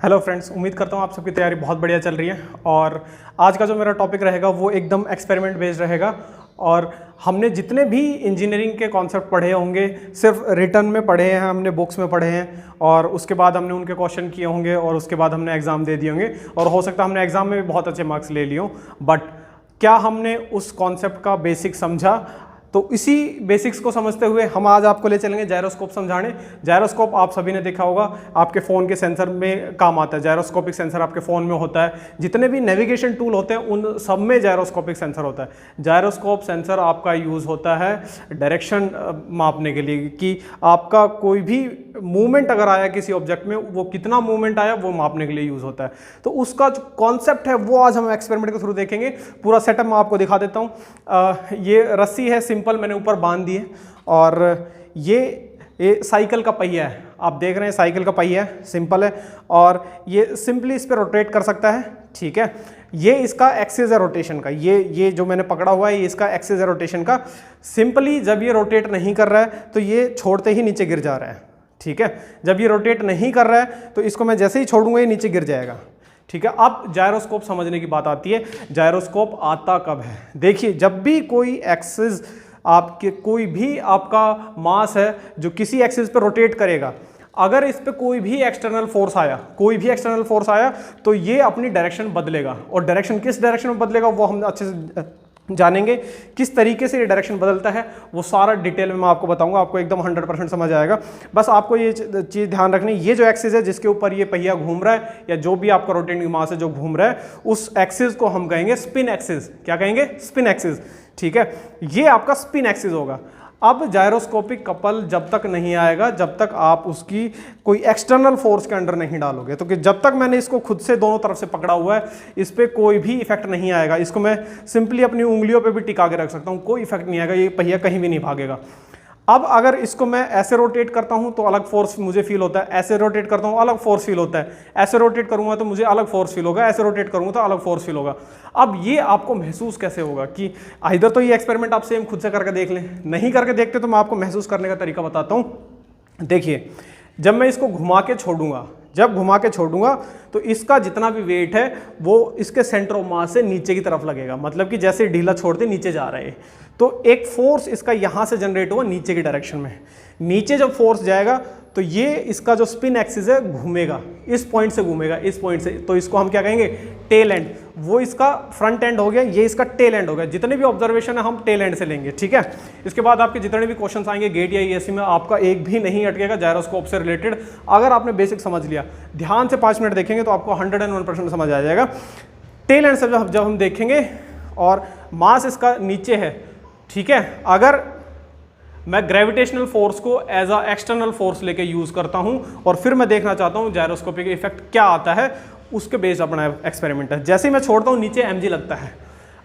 Hello friends, उम्मीद करता हूँ आप सबकी तैयारी बहुत बढ़िया चल रही है। और आज का जो मेरा टॉपिक रहेगा वो एकदम एक्सपेरिमेंट बेस्ड रहेगा। और हमने जितने भी इंजीनियरिंग के कॉन्सेप्ट पढ़े होंगे सिर्फ रिटर्न में पढ़े हैं, हमने बुक्स में पढ़े हैं और उसके बाद हमने उनके क्वेश्चन किए होंगे और उसके बाद हमने एग्ज़ाम दे दिए होंगे और हो सकता है हमने एग्ज़ाम में भी बहुत अच्छे मार्क्स ले लिए हों। बट क्या हमने उस कॉन्सेप्ट का बेसिक समझा? तो इसी बेसिक्स को समझते हुए हम आज आपको ले चलेंगे जायरोस्कोप समझाने। जायरोस्कोप आप सभी ने देखा होगा, आपके फ़ोन के सेंसर में काम आता है। जायरोस्कोपिक सेंसर आपके फ़ोन में होता है। जितने भी नेविगेशन टूल होते हैं उन सब में जायरोस्कोपिक सेंसर होता है। जायरोस्कोप सेंसर आपका यूज़ होता है डायरेक्शन मापने के लिए कि आपका कोई भी मूवमेंट अगर आया किसी ऑब्जेक्ट में, वो कितना मूवमेंट आया वो मापने के लिए यूज़ होता है। तो उसका जो कॉन्सेप्ट है वो आज हम एक्सपेरिमेंट के थ्रू देखेंगे। पूरा सेटअप मैं आपको दिखा देता हूँ। ये रस्सी है, सिंपल मैंने ऊपर बांध दी है और ये साइकिल का पहिया है। आप देख रहे हैं साइकिल का पहिया है, सिंपल है और ये सिंपली इस पर रोटेट कर सकता है। ठीक है, ये इसका एक्सिस है रोटेशन का। ये जो मैंने पकड़ा हुआ है ये इसका एक्सिस है रोटेशन का। सिंपली जब ये रोटेट नहीं कर रहा है तो ये छोड़ते ही नीचे गिर जा रहा है। ठीक है, जब ये रोटेट नहीं कर रहा है तो इसको मैं जैसे ही छोड़ूंगा ये नीचे गिर जाएगा। ठीक है, अब जायरोस्कोप समझने की बात आती है। जायरोस्कोप आता कब है? देखिए, जब भी कोई एक्सिस आपके, कोई भी आपका मास है जो किसी एक्सिस पे रोटेट करेगा, अगर इस पे कोई भी एक्सटर्नल फोर्स आया तो ये अपनी डायरेक्शन बदलेगा। और डायरेक्शन किस डायरेक्शन में बदलेगा वो हम अच्छे से जानेंगे। किस तरीके से ये डायरेक्शन बदलता है वो सारा डिटेल में मैं आपको बताऊंगा, आपको एकदम 100% समझ आएगा। बस आपको ये चीज़ ध्यान रखनी, ये जो एक्सिस है जिसके ऊपर ये पहिया घूम रहा है या जो भी आपका रोटेटिंग मास है जो घूम रहा है, उस एक्सिस को हम कहेंगे स्पिन एक्सिस। क्या कहेंगे? Spin axis. ठीक है, ये आपका स्पिन एक्सिस होगा। अब जायरोस्कोपिक कपल जब तक नहीं आएगा जब तक आप उसकी कोई एक्सटर्नल फोर्स के अंडर नहीं डालोगे। तो कि जब तक मैंने इसको खुद से दोनों तरफ से पकड़ा हुआ है इस पर कोई भी इफेक्ट नहीं आएगा। इसको मैं सिंपली अपनी उंगलियों पे भी टिका के रख सकता हूँ, कोई इफेक्ट नहीं आएगा, ये पहिया कहीं भी नहीं भागेगा। अब अगर इसको मैं ऐसे रोटेट करता हूं तो अलग फोर्स मुझे फील होता है, ऐसे रोटेट करता हूं अलग फोर्स फील होता है, ऐसे रोटेट करूंगा तो मुझे अलग फोर्स फील होगा, ऐसे रोटेट करूंगा तो अलग फोर्स फील होगा। अब ये आपको महसूस कैसे होगा कि इधर तो ये एक्सपेरिमेंट आप सेम खुद से करके देख लें, नहीं करके देखते तो मैं आपको महसूस करने का तरीका बताता हूं। देखिए, जब मैं इसको घुमा के छोड़ूंगा तो इसका जितना भी वेट है वो इसके सेंटर ऑफ मास से नीचे की तरफ लगेगा। मतलब कि जैसे ढीला छोड़ते नीचे जा रहे हैं तो एक फोर्स इसका यहां से जनरेट हुआ नीचे की डायरेक्शन में। नीचे जब फोर्स जाएगा तो ये इसका जो स्पिन एक्सिस है घूमेगा, इस पॉइंट से घूमेगा, इस पॉइंट से। तो इसको हम क्या कहेंगे? Tail end. वो इसका फ्रंट एंड हो गया, ये इसका टेल एंड हो गया। जितने भी ऑब्जर्वेशन है हम टेल एंड से लेंगे। ठीक है, इसके बाद आपके जितने भी क्वेश्चन आएंगे गेट या ईएससी में, आपका एक भी नहीं अटकेगा जायरोस्कोप से रिलेटेड। अगर आपने बेसिक समझ लिया, ध्यान से 5 मिनट देखेंगे तो आपको 101% समझ आ जाएगा। टेल एंड से जब हम देखेंगे और मास इसका नीचे है, ठीक है, अगर मैं ग्रेविटेशनल फोर्स को एज अ एक्सटर्नल फोर्स लेके यूज करता हूं और फिर मैं देखना चाहता हूं जायरोस्कोपिक इफेक्ट क्या आता है, उसके बेस अपना एक्सपेरिमेंट है। जैसे ही मैं छोड़ता हूं नीचे mg लगता है,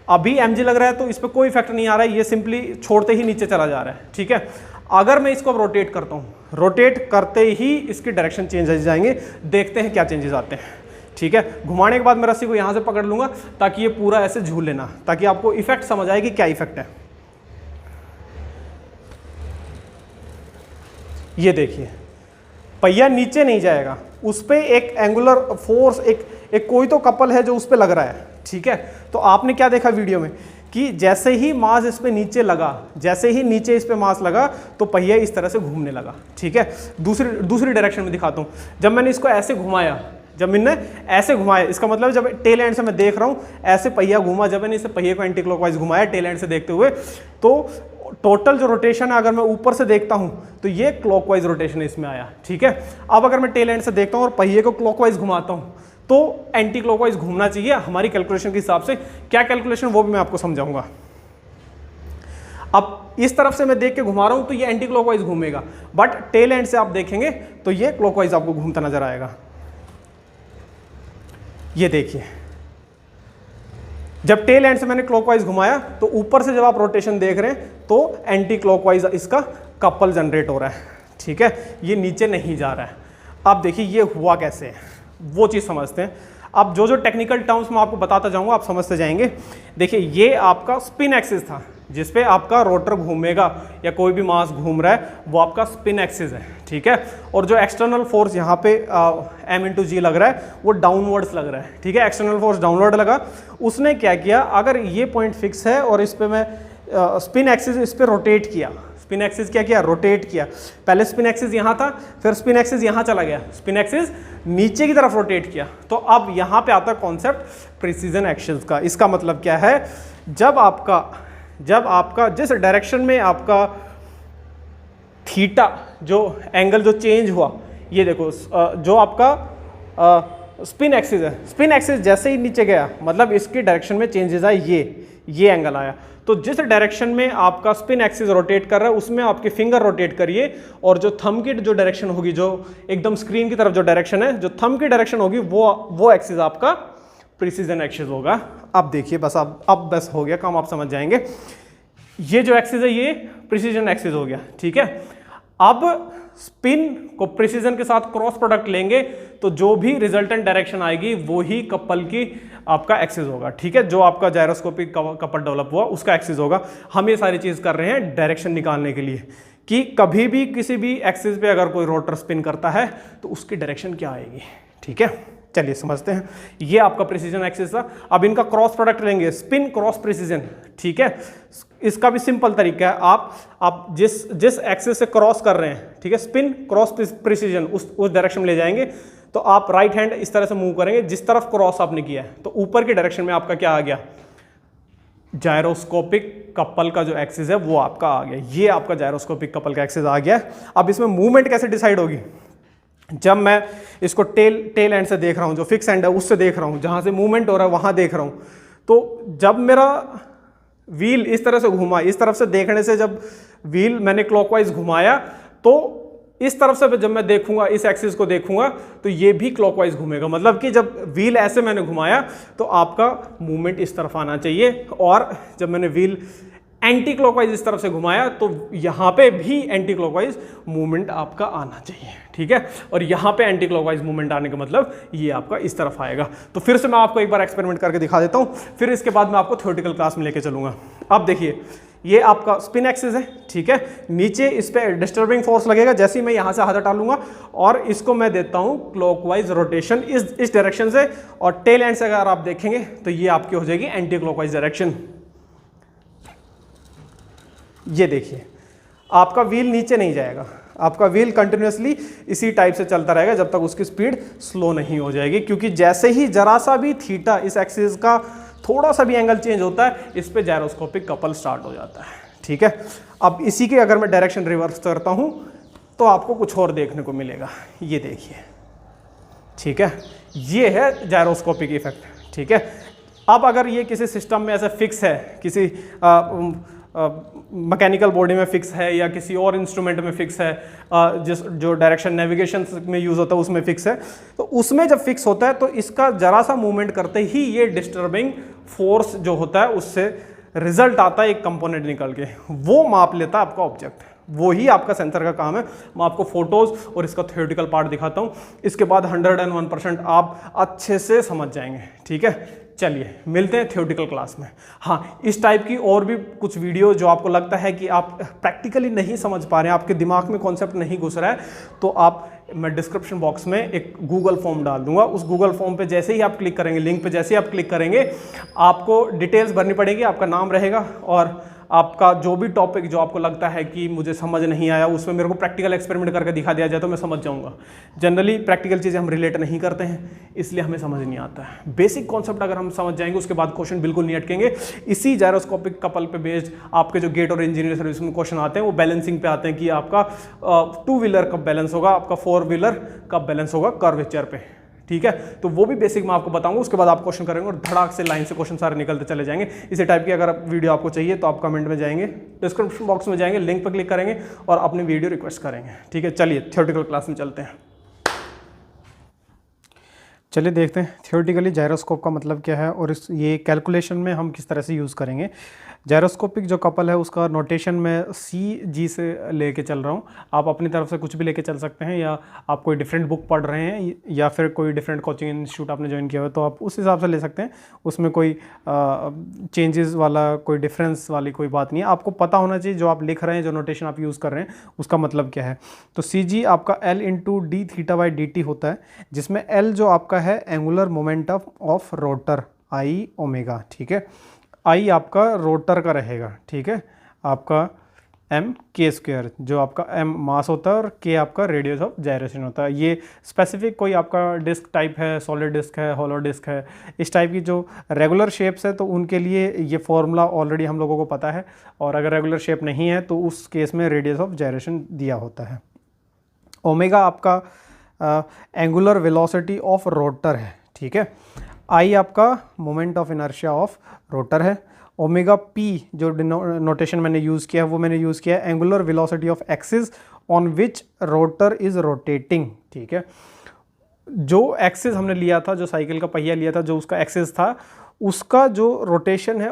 अभी mg लग रहा है तो इस पर कोई इफेक्ट नहीं आ रहा है, ये सिंपली छोड़ते ही नीचे चला जा रहा है। ठीक है, अगर मैं इसको रोटेट करता हूं, रोटेट करते ही इसकी डायरेक्शन चेंज हो जाएंगे, देखते हैं क्या चेंजेस आते हैं। ठीक है, घुमाने के बाद मैं रस्सी को यहां से पकड़ लूंगा ताकि ये पूरा ऐसे झूल लेना, ताकि आपको इफेक्ट समझ आए कि क्या इफेक्ट है। ये देखिए, पहिया नीचे नहीं जाएगा, उस पर एक एंगुलर फोर्स, एक कोई तो कपल है जो उस पर लग रहा है। ठीक है, तो आपने क्या देखा वीडियो में कि जैसे ही मास इस पे नीचे लगा, जैसे ही नीचे इस पे मास लगा तो पहिया इस तरह से घूमने लगा। ठीक है, दूसरी डायरेक्शन में दिखाता हूँ। जब मैंने इसको ऐसे घुमाया, इसका मतलब जब टेल एंड से मैं देख रहा हूँ ऐसे पहिया घूमा, जब मैंने इसे पहिए को एंटी क्लॉकवाइज घुमाया टेल एंड से देखते हुए, तो टोटल जो रोटेशन है अगर मैं ऊपर से देखता हूं तो ये क्लॉकवाइज रोटेशन इसमें आया। ठीक है, अब अगर मैं टेल एंड से देखता हूं और पहिए को क्लॉकवाइज घुमाता हूं तो एंटी क्लॉकवाइज घूमना चाहिए हमारी कैलकुलेशन के हिसाब से। क्या कैलकुलेशन वो भी मैं आपको समझाऊंगा। अब इस तरफ से मैं देख के घुमा रहा हूं तो ये एंटी क्लॉकवाइज घूमेगा, बट टेल एंड से आप देखेंगे तो ये क्लॉकवाइज आपको घूमता नजर आएगा। ये देखिए, जब टेल एंड से मैंने क्लॉकवाइज घुमाया तो ऊपर से जब आप रोटेशन देख रहे हैं तो एंटी क्लॉकवाइज इसका कपल जनरेट हो रहा है। ठीक है, ये नीचे नहीं जा रहा है। अब देखिए ये हुआ कैसे है, वो चीज़ समझते हैं। अब जो टेक्निकल टर्म्स मैं आपको बताता जाऊंगा आप समझते जाएंगे। देखिए, ये आपका स्पिन एक्सिस था, जिस पे आपका रोटर घूमेगा या कोई भी मास घूम रहा है वो आपका स्पिन एक्सिस है, ठीक है। और जो एक्सटर्नल फोर्स यहाँ पे m/g लग रहा है वो डाउनवर्ड्स लग रहा है, ठीक है। एक्सटर्नल फोर्स डाउनवर्ड लगा, उसने क्या किया, अगर ये पॉइंट फिक्स है और इस पे मैं स्पिन एक्सिस इस पे रोटेट किया, स्पिन एक्सिस क्या किया, रोटेट किया। पहले स्पिन एक्सिस यहाँ था, फिर स्पिन एक्सिस यहाँ चला गया, स्पिन एक्सिस नीचे की तरफ रोटेट किया। तो अब यहाँ पे आता है कॉन्सेप्ट प्रिसीजन एक्सिस का। इसका मतलब क्या है, जब आपका जिस डायरेक्शन में आपका थीटा जो एंगल जो चेंज हुआ, ये देखो जो आपका स्पिन एक्सिस है, स्पिन एक्सिस जैसे ही नीचे गया मतलब इसकी डायरेक्शन में चेंजेस आए, ये एंगल आया। तो जिस डायरेक्शन में आपका स्पिन एक्सिस रोटेट कर रहा है उसमें आपकी फिंगर रोटेट करिए, और जो थंब की जो डायरेक्शन होगी, जो एकदम स्क्रीन की तरफ जो डायरेक्शन है, जो थंब की डायरेक्शन होगी वो एक्सिस आपका प्रिसीजन एक्सिस होगा। अब देखिए बस अब बस हो गया काम, आप समझ जाएंगे। ये जो एक्सिस है ये प्रिसीजन एक्सिस हो गया, ठीक है। अब स्पिन को प्रिसीजन के साथ क्रॉस प्रोडक्ट लेंगे तो जो भी रिजल्टेंट डायरेक्शन आएगी वो ही कपल की आपका एक्सिस होगा, ठीक है। जो आपका जायरोस्कोपिक कपल डेवलप हुआ उसका एक्सिस होगा। हम ये सारी चीज कर रहे हैं डायरेक्शन निकालने के लिए कि कभी भी किसी भी एक्सिस पे अगर कोई रोटर स्पिन करता है तो उसकी डायरेक्शन क्या आएगी, ठीक है। चलिए समझते हैं। ये आपका प्रिसीजन एक्सिस था। अब इनका क्रॉस प्रोडक्ट लेंगे, स्पिन क्रॉस प्रिसीजन, ठीक है। इसका भी सिंपल तरीका है, आप जिस एक्सिस से क्रॉस कर रहे हैं, ठीक है, स्पिन क्रॉस प्रिसीजन उस डायरेक्शन में ले जाएंगे। तो आप राइट हैंड इस तरह से मूव करेंगे जिस तरफ क्रॉस आपने किया है, तो ऊपर की डायरेक्शन में आपका क्या आ गया, जायरोस्कोपिक कपल का जो एक्सिस है वो आपका आ गया। ये आपका जायरोस्कोपिक कपल का एक्सिस आ गया। अब इसमें मूवमेंट कैसे डिसाइड होगी, जब मैं इसको टेल एंड से देख रहा हूं, जो फिक्स एंड है उससे देख रहा हूं, जहां से मूवमेंट हो रहा है वहां देख रहा हूं, तो जब मेरा व्हील इस तरह से घुमा, इस तरफ से देखने से जब व्हील मैंने क्लॉकवाइज घुमाया तो इस तरफ से जब मैं देखूंगा, इस एक्सिस को देखूंगा तो ये भी क्लॉकवाइज घूमेगा। मतलब कि जब व्हील ऐसे मैंने घुमाया तो आपका मूवमेंट इस तरफ आना चाहिए, और जब मैंने व्हील एंटी क्लॉकवाइज इस तरफ से घुमाया तो यहाँ पे भी एंटी क्लॉकवाइज मूवमेंट आपका आना चाहिए, ठीक है। और यहाँ पे एंटी क्लॉकवाइज मूवमेंट आने का मतलब ये आपका इस तरफ आएगा। तो फिर से मैं आपको एक बार एक्सपेरिमेंट करके दिखा देता हूँ, फिर इसके बाद मैं आपको थ्योरेटिकल क्लास में लेके चलूंगा। अब देखिए ये आपका स्पिन एक्सिस है, ठीक है। नीचे इस पे डिस्टर्बिंग फोर्स लगेगा जैसे ही मैं यहाँ से हाथ हटा लूंगा, और इसको मैं देता हूँ क्लॉकवाइज रोटेशन इस डायरेक्शन से, और टेल एंड से अगर आप देखेंगे तो ये आपकी हो जाएगी एंटी क्लॉकवाइज डायरेक्शन। ये देखिए आपका व्हील नीचे नहीं जाएगा, आपका व्हील कंटिन्यूसली इसी टाइप से चलता रहेगा जब तक उसकी स्पीड स्लो नहीं हो जाएगी, क्योंकि जैसे ही जरा सा भी थीटा इस एक्सिस का थोड़ा सा भी एंगल चेंज होता है इस पे जायरोस्कोपिक कपल स्टार्ट हो जाता है, ठीक है। अब इसी के अगर मैं डायरेक्शन रिवर्स करता हूं तो आपको कुछ और देखने को मिलेगा। ये देखिए, ठीक है, ये है जायरोस्कोपिक इफेक्ट, ठीक है। अब अगर ये किसी सिस्टम में ऐसा फिक्स है, किसी मैकेनिकल बॉडी में फिक्स है या किसी और इंस्ट्रूमेंट में फिक्स है, जो डायरेक्शन नेविगेशन में यूज होता है उसमें फिक्स है, तो उसमें जब फिक्स होता है तो इसका जरा सा मूवमेंट करते ही ये डिस्टर्बिंग फोर्स जो होता है उससे रिजल्ट आता है एक कंपोनेंट निकल के, वो माप लेता है आपका ऑब्जेक्ट। वो ही आपका सेंसर का काम है। मैं आपको फोटोज और इसका थ्योरेटिकल पार्ट दिखाता हूँ, इसके बाद 101% आप अच्छे से समझ जाएंगे, ठीक है। चलिए मिलते हैं थ्योरेटिकल क्लास में। हाँ, इस टाइप की और भी कुछ वीडियो जो आपको लगता है कि आप प्रैक्टिकली नहीं समझ पा रहे हैं, आपके दिमाग में कॉन्सेप्ट नहीं घुस रहा है, तो मैं डिस्क्रिप्शन बॉक्स में एक गूगल फॉर्म डाल दूंगा। उस गूगल फॉर्म पे जैसे ही आप क्लिक करेंगे, लिंक पे जैसे ही आप क्लिक करेंगे, आपको डिटेल्स भरनी पड़ेगी, आपका नाम रहेगा और आपका जो भी टॉपिक जो आपको लगता है कि मुझे समझ नहीं आया उसमें मेरे को प्रैक्टिकल एक्सपेरिमेंट करके दिखा दिया जाए तो मैं समझ जाऊंगा। जनरली प्रैक्टिकल चीज़ें हम रिलेट नहीं करते हैं इसलिए हमें समझ नहीं आता है। बेसिक कॉन्सेप्ट अगर हम समझ जाएंगे उसके बाद क्वेश्चन बिल्कुल नहीं अटकेंगे। इसी जायरोस्कोपिक कपल पे बेस्ड आपके जो गेट और इंजीनियर सर्विस में क्वेश्चन आते हैं वो बैलेंसिंग पे आते हैं कि आपका 2 व्हीलर कब बैलेंस होगा, आपका 4 व्हीलर कब बैलेंस होगा कर्वेचर पे, ठीक है। तो वो भी बेसिक मैं आपको बताऊंगा, उसके बाद आप क्वेश्चन करेंगे और धड़ाक से लाइन से क्वेश्चन सारे निकलते चले जाएंगे। इसी टाइप की अगर वीडियो आपको चाहिए तो आप कमेंट में जाएंगे, डिस्क्रिप्शन बॉक्स में जाएंगे, लिंक पर क्लिक करेंगे और अपनी वीडियो रिक्वेस्ट करेंगे, ठीक है। चलिए थ्योरेटिकल क्लास में चलते हैं। चलिए देखते हैं थियोरेटिकली जायरोस्कोप का मतलब क्या है और इस ये कैलकुलेशन में हम किस तरह से यूज़ करेंगे। जायरोस्कोपिक जो कपल है उसका नोटेशन मैं सी जी से लेके चल रहा हूँ। आप अपनी तरफ से कुछ भी लेके चल सकते हैं, या आप कोई डिफरेंट बुक पढ़ रहे हैं या फिर कोई डिफरेंट कोचिंग इंस्टीट्यूट आपने ज्वाइन किया हुआ है तो आप उस हिसाब से ले सकते हैं। उसमें कोई चेंजेस वाला, कोई डिफरेंस वाली कोई बात नहीं है। आपको पता होना चाहिए जो आप लिख रहे हैं, जो नोटेशन आप यूज़ कर रहे हैं उसका मतलब क्या है। तो सी जी आपका L into D theta by D T होता है, जिसमें एल जो आपका है angular momentum of rotor I omega, ठीक है। आई आपका रोटर का रहेगा, ठीक है, आपका एम के स्क्वायर, जो आपका एम मास होता है और के आपका रेडियस ऑफ जायरेशन होता है। ये स्पेसिफिक कोई आपका डिस्क टाइप है, सॉलिड डिस्क है, हॉलो डिस्क है, इस टाइप की जो रेगुलर शेप्स है तो उनके लिए ये फॉर्मूला ऑलरेडी हम लोगों को पता है। और अगर रेगुलर शेप नहीं है तो उस केस में रेडियस ऑफ जायरेशन दिया होता है। ओमेगा आपका एंगुलर वेलोसिटी ऑफ रोटर है, ठीक है। आई आपका moment of inertia of rotor है। ओमेगा पी जो नोटेशन मैंने यूज़ किया है वो मैंने यूज़ किया है angular velocity of axis on which rotor is rotating, ठीक है। जो एक्सिस हमने लिया था, जो साइकिल का पहिया लिया था, जो उसका एक्सिस था, उसका जो रोटेशन है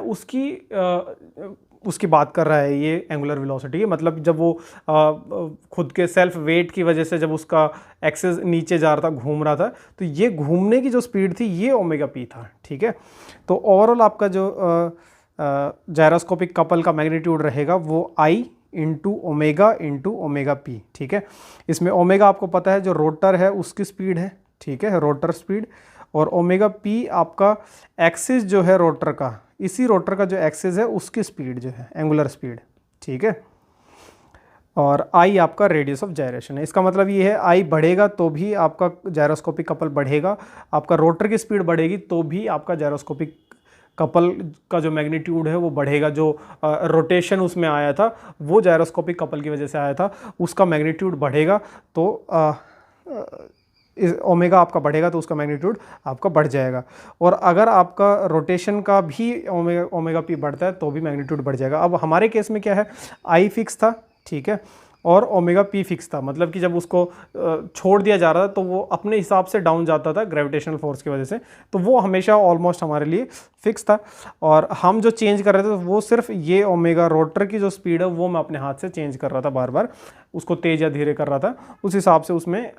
उसकी बात कर रहा है ये एंगुलर वेलोसिटी। मतलब जब वो खुद के सेल्फ वेट की वजह से जब उसका एक्सिस नीचे जा रहा था, घूम रहा था, तो ये घूमने की जो स्पीड थी ये ओमेगा पी था, ठीक है। तो ओवरऑल आपका जो जायरोस्कोपिक कपल का मैग्नीट्यूड रहेगा वो आई इंटू ओमेगा पी, ठीक है। इसमें ओमेगा आपको पता है जो रोटर है उसकी स्पीड है, ठीक है, रोटर स्पीड, और ओमेगा पी आपका एक्सिस जो है रोटर का, इसी रोटर का जो एक्सिस है उसकी स्पीड जो है एंगुलर स्पीड, ठीक है। और आई आपका रेडियस ऑफ जायरेशन है। इसका मतलब ये है आई बढ़ेगा तो भी आपका जायरोस्कोपिक कपल बढ़ेगा, आपका रोटर की स्पीड बढ़ेगी तो भी आपका जायरोस्कोपिक कपल का जो मैग्नीट्यूड है वो बढ़ेगा। जो रोटेशन उसमें आया था वो जायरोस्कोपिक कपल की वजह से आया था, उसका मैग्नीट्यूड बढ़ेगा तो ओमेगा आपका बढ़ेगा तो उसका मैग्नीट्यूड आपका बढ़ जाएगा। और अगर आपका रोटेशन का भी ओमेगा पी बढ़ता है तो भी मैग्नीट्यूड बढ़ जाएगा। अब हमारे केस में क्या है, आई फिक्स था, ठीक है, और ओमेगा पी फिक्स था। मतलब कि जब उसको छोड़ दिया जा रहा था तो वो अपने हिसाब से डाउन जाता था ग्रेविटेशनल फोर्स की वजह से, तो वो हमेशा ऑलमोस्ट हमारे लिए फिक्स था। और हम जो चेंज कर रहे थे वो सिर्फ ये ओमेगा रोटर की जो स्पीड है वो मैं अपने हाथ से चेंज कर रहा था, बार बार उसको तेज या धीरे कर रहा था, उस हिसाब से उसमें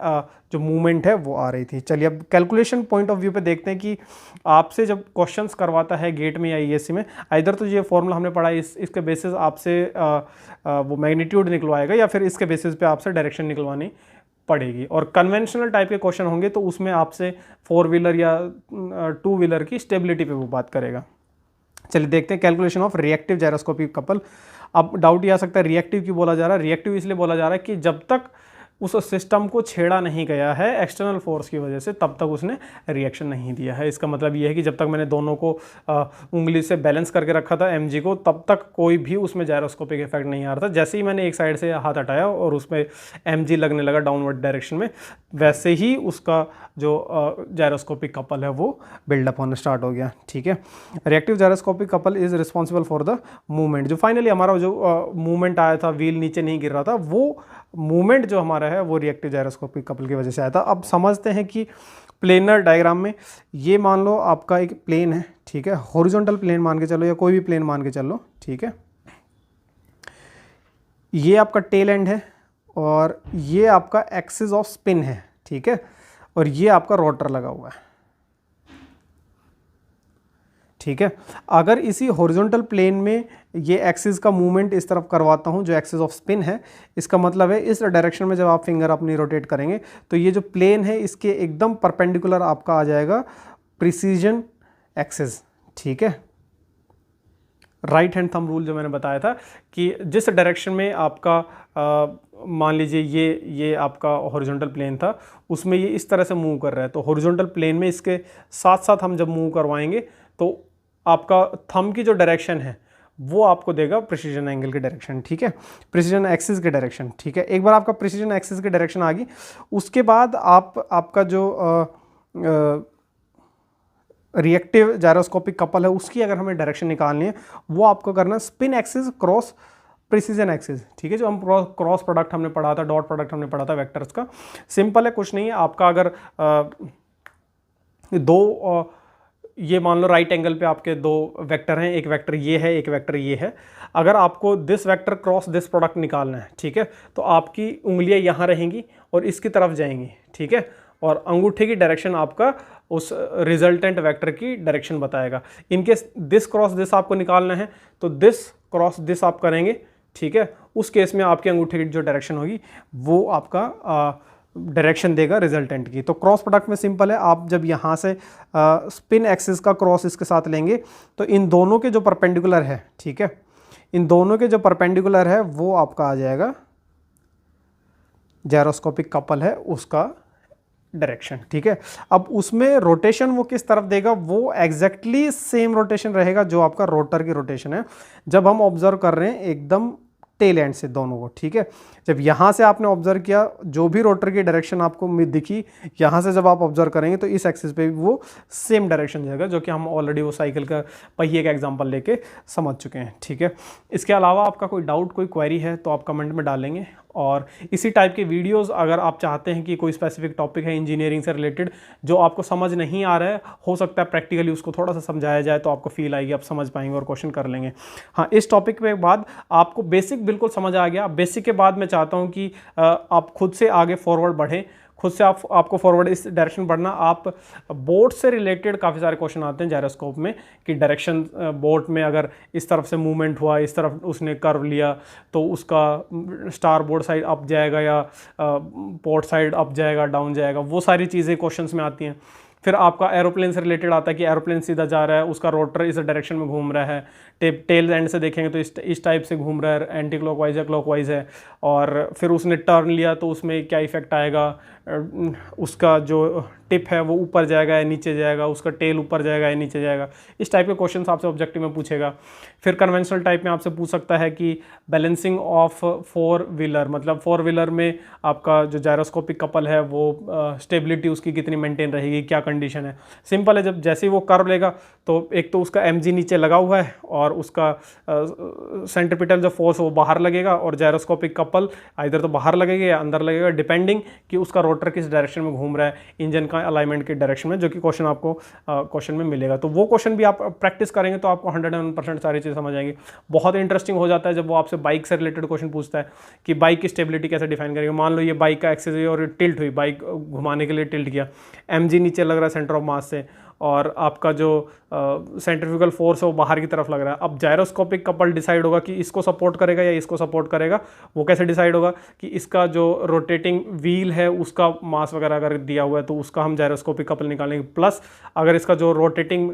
जो मूवमेंट है वो आ रही थी। चलिए अब कैलकुलेशन पॉइंट ऑफ व्यू पे देखते हैं कि आपसे जब क्वेश्चंस करवाता है गेट में या ईएससी में, इधर तो ये फॉर्मूला हमने पढ़ा है, इसके बेसिस आपसे वो मैग्नीट्यूड निकलवाएगा या फिर इसके बेसिस पे आपसे डायरेक्शन निकलवानी पड़ेगी। और कन्वेंशनल टाइप के क्वेश्चन होंगे तो उसमें आपसे 4 व्हीलर या 2 व्हीलर की स्टेबिलिटी पे वो बात करेगा। चलिए देखते हैं calculation of reactive gyroscopic couple. अब डाउट ये आ सकता है रिएक्टिव क्यों बोला जा रहा है। रिएक्टिव इसलिए बोला जा रहा है कि जब तक उस सिस्टम को छेड़ा नहीं गया है एक्सटर्नल फोर्स की वजह से तब तक उसने रिएक्शन नहीं दिया है। इसका मतलब ये है कि जब तक मैंने दोनों को उंगली से बैलेंस करके रखा था एमजी को, तब तक कोई भी उसमें जायरोस्कोपिक इफेक्ट नहीं आ रहा था। जैसे ही मैंने एक साइड से हाथ हटाया और उसमें एमजी लगने लगा डाउनवर्ड डायरेक्शन में, वैसे ही उसका जो जायरोस्कोपिक कपल है वो बिल्डअप होना स्टार्ट हो गया, ठीक है। Reactive gyroscopic couple is responsible for the movement. जो फाइनली हमारा जो मूवमेंट आया था, व्हील नीचे नहीं गिर रहा था, वो मूवमेंट जो हमारा है वो रिएक्टिव जायरोस्कोपिक कपल की वजह से आया था। अब समझते हैं कि प्लेनर डायग्राम में ये मान लो आपका एक प्लेन है, ठीक है, हॉरिजॉन्टल प्लेन मान के चलो या कोई भी प्लेन मान के चलो, ठीक है। ये आपका टेल एंड है और ये आपका एक्सिस ऑफ स्पिन है, ठीक है, और ये आपका रोटर लगा हुआ है, ठीक है। अगर इसी हॉरिजॉन्टल प्लेन में ये एक्सिस का मूवमेंट इस तरफ करवाता हूँ जो एक्सिस ऑफ स्पिन है, इसका मतलब है इस डायरेक्शन में जब आप फिंगर अपनी रोटेट करेंगे तो ये जो प्लेन है इसके एकदम परपेंडिकुलर आपका आ जाएगा प्रिसीजन एक्सिस, ठीक है। राइट हैंड थंब रूल जो मैंने बताया था कि जिस डायरेक्शन में आपका मान लीजिए ये आपका हॉरिजॉन्टल प्लेन था, उसमें ये इस तरह से मूव कर रहा है, तो हॉरिजॉन्टल प्लेन में इसके साथ साथ हम जब मूव करवाएंगे तो आपका थंब की जो डायरेक्शन है वो आपको देगा प्रिसीजन एंगल की डायरेक्शन, ठीक है, प्रिसीजन एक्सिस की डायरेक्शन, ठीक है। एक बार आपका प्रिसीजन एक्सिस की डायरेक्शन आ गई, उसके बाद आपका जो रिएक्टिव जायरोस्कोपिक कपल है उसकी अगर हमें डायरेक्शन निकालनी है वो आपको करना spin axis cross precision axis, ठीक है। जो हम क्रॉस प्रोडक्ट हमने पढ़ा था, डॉट प्रोडक्ट हमने पढ़ा था वेक्टर्स का, सिंपल है, कुछ नहीं है। आपका अगर दो ये मान लो राइट एंगल पे आपके दो वेक्टर हैं, एक वेक्टर ये है, एक वेक्टर ये है। अगर आपको this vector cross this product निकालना है, ठीक है, तो आपकी उंगलियां यहाँ रहेंगी और इसकी तरफ जाएंगी, ठीक है, और अंगूठे की डायरेक्शन आपका उस रिजल्टेंट वेक्टर की डायरेक्शन बताएगा। इनकेस दिस क्रॉस दिस आपको निकालना है तो दिस क्रॉस दिस आप करेंगे, ठीक है, उस केस में आपके अंगूठे की जो डायरेक्शन होगी वो आपका डायरेक्शन देगा रिजल्टेंट की। तो क्रॉस प्रोडक्ट में सिंपल है, आप जब यहाँ से स्पिन एक्सिस का क्रॉस इसके साथ लेंगे तो इन दोनों के जो परपेंडिकुलर है, ठीक है, इन दोनों के जो परपेंडिकुलर है वो आपका आ जाएगा जायरोस्कोपिक कपल है उसका डायरेक्शन, ठीक है। अब उसमें रोटेशन वो किस तरफ देगा, वो एग्जैक्टली सेम रोटेशन रहेगा जो आपका रोटर की रोटेशन है जब हम ऑब्जर्व कर रहे हैं एकदम टेल एंड से दोनों को, ठीक है। जब यहाँ से आपने ऑब्जर्व किया, जो भी रोटर की डायरेक्शन आपको दिखी, यहाँ से जब आप ऑब्जर्व करेंगे तो इस एक्सिस पे भी वो सेम डायरेक्शन जाएगा, जो कि हम ऑलरेडी वो साइकिल का पहिए का एग्जांपल लेके समझ चुके हैं, ठीक है। इसके अलावा आपका कोई डाउट, कोई क्वेरी है तो आप कमेंट में डालेंगे। और इसी टाइप के वीडियोस अगर आप चाहते हैं कि कोई स्पेसिफिक टॉपिक है इंजीनियरिंग से रिलेटेड जो आपको समझ नहीं आ रहा है, हो सकता है प्रैक्टिकली उसको थोड़ा सा समझाया जाए तो आपको फील आएगी, आप समझ पाएंगे और क्वेश्चन कर लेंगे। हाँ, इस टॉपिक के बाद आपको बेसिक बिल्कुल समझ आ गया। बेसिक के बाद मैं चाहता हूँ कि आप खुद से आगे फॉरवर्ड बढ़ें, खुद से आपको फॉरवर्ड इस डायरेक्शन बढ़ना। आप बोट से रिलेटेड काफ़ी सारे क्वेश्चन आते हैं जायरोस्कोप में कि डायरेक्शन बोट में अगर इस तरफ से मूवमेंट हुआ, इस तरफ उसने कर्व लिया तो उसका स्टार बोर्ड साइड अप जाएगा या पोर्ट साइड अप जाएगा, डाउन जाएगा, वो सारी चीज़ें क्वेश्चंस में आती हैं। फिर आपका एरोप्लेन से रिलेटेड आता है कि एरोप्लेन सीधा जा रहा है, उसका रोटर इस डायरेक्शन में घूम रहा है, टेल एंड से देखेंगे तो इस टाइप से घूम रहा है, एंटी क्लॉकवाइज या क्लॉकवाइज है, और फिर उसने टर्न लिया तो उसमें क्या इफेक्ट आएगा, उसका जो टिप है वो ऊपर जाएगा या नीचे जाएगा, उसका टेल ऊपर जाएगा या नीचे जाएगा। इस टाइप के क्वेश्चन आपसे ऑब्जेक्टिव में पूछेगा। फिर कन्वेंशनल टाइप में आपसे पूछ सकता है कि बैलेंसिंग ऑफ फोर व्हीलर, मतलब फोर व्हीलर में आपका जो जायरोस्कोपिक कपल है वो स्टेबिलिटी उसकी कितनी मेंटेन रहेगी, क्या कंडीशन है। सिंपल है, जब जैसे ही वो कर्व लेगा तो एक तो उसका mg नीचे लगा हुआ है और उसका सेंट्रीपिटल जो फोर्स वो बाहर लगेगा, और जायरोस्कोपिक कपल इधर तो बाहर लगेगा या अंदर लगेगा, डिपेंडिंग कि उसका रोटर किस डायरेक्शन में घूम रहा है, इंजन का अलाइनमेंट के डायरेक्शन में, जो कि क्वेश्चन आपको क्वेश्चन में मिलेगा। तो वो क्वेश्चन भी आप प्रैक्टिस करेंगे तो आपको 101% सारी चीज़ समझ आएंगी। बहुत इंटरेस्टिंग हो जाता है जब वो आपसे बाइक से रिलेटेड क्वेश्चन पूछता है कि बाइक की स्टेबिलिटी कैसे डिफाइन करेंगे। मान लो ये बाइक का एक्सेस और टिल्ट हुई, बाइक घुमाने के लिए टिल्ट किया, mg नीचे लग रहा है सेंटर ऑफ मास से, और आपका जो सेंट्रीफ्यूगल फोर्स है वो बाहर की तरफ लग रहा है। अब जायरोस्कोपिक कपल डिसाइड होगा कि इसको सपोर्ट करेगा या इसको सपोर्ट करेगा। वो कैसे डिसाइड होगा कि इसका जो रोटेटिंग व्हील है उसका मास वगैरह अगर दिया हुआ है तो उसका हम जायरोस्कोपिक कपल निकालेंगे, प्लस अगर इसका जो रोटेटिंग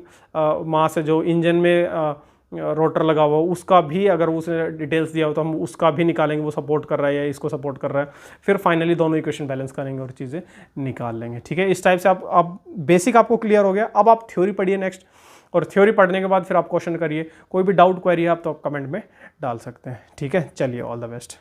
मास है जो इंजन में रोटर लगा हुआ उसका भी अगर उसने डिटेल्स दिया हो तो हम उसका भी निकालेंगे, वो सपोर्ट कर रहा है या इसको सपोर्ट कर रहा है। फिर फाइनली दोनों इक्वेशन बैलेंस करेंगे और चीज़ें निकाल लेंगे, ठीक है। इस टाइप से आप बेसिक आपको क्लियर हो गया। अब आप थ्योरी पढ़िए नेक्स्ट, और थ्योरी पढ़ने के बाद फिर आप क्वेश्चन करिए। कोई भी डाउट क्वेरी है आप तो आप कमेंट में डाल सकते हैं, ठीक है। चलिए, ऑल द बेस्ट।